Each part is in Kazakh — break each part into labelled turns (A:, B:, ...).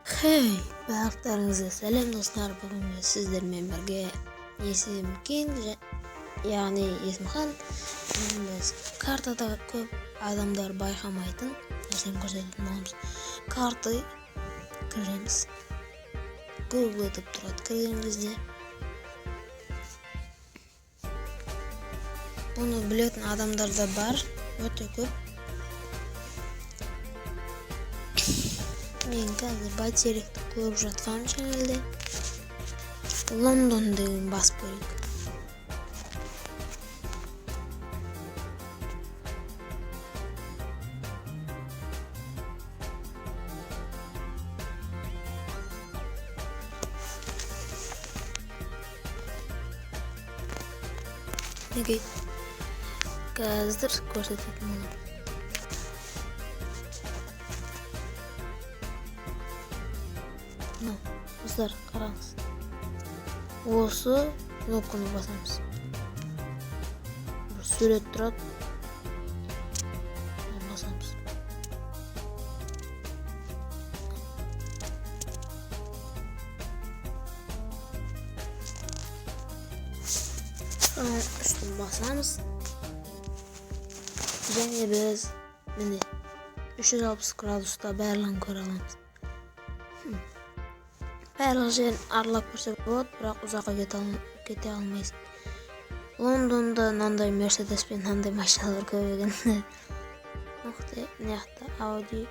A: Hey, baqlarınızga selam dostlar. Bugün sizlerмен birge esim King, yani Esmahan. Biz kartada köp adamlar bayqamaytın narsani ko'rsatib olamiz. Kartı kiramiz. Google deb turadi. Kirganingizda buni bilетін adamlar da бар, өте көп. Men қазір байтеректі көріп жатқан channelде London деген басып көрейік. Неге қазір көрсететін боламын. Dostlar, qarаңыз. Осы кнопканы басамыз. Bir сурет тұрады. Басамыз. Üstін басамыз. Және біз міне 360 градуста барлығын көре аламыз. Барлық жерін аралап көрсек болады, бірақ ұзаққа кете алмайсыз. Лондонда мынандай Mercedes пен мынандай машиналар көп екен. Мықты, мына жақта Audi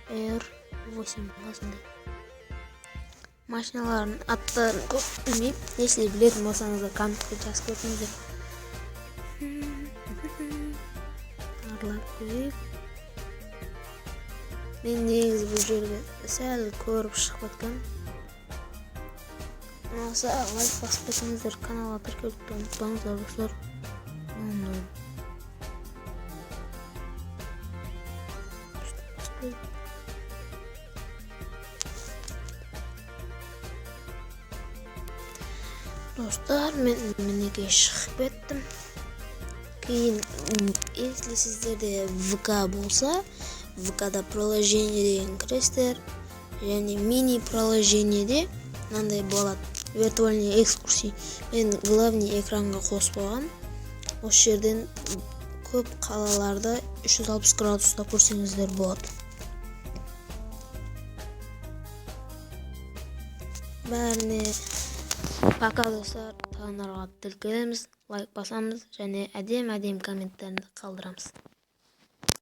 A: R8 осындай. Машиналардың аттарын көп білмеймін. Если білетін болсаңыздар комментке жазып кетіңіздер. Аралап көрейік. Мен негізі бұл жерге сәл көріп шығып өткен. Olsa like basıp etsinizdir, kanala tırkılıp unutmayınızlar dostlar. Dostlar, men minege çıkıp ettim. Keyin если sizlerde VK bolsa, VK'da приложение деген кіресіздер, және мини приложениеде мынандай болады. Виртуальный экскурсия. Мен главный экранға қосып қойғам. Осы жерден көп қалаларда 360 градуста көрсеңіздер болады. Бәріне пока достар. Тағын аралап тіл келеміз, лайк басамыз және әдем комменттерді қалдырамыз.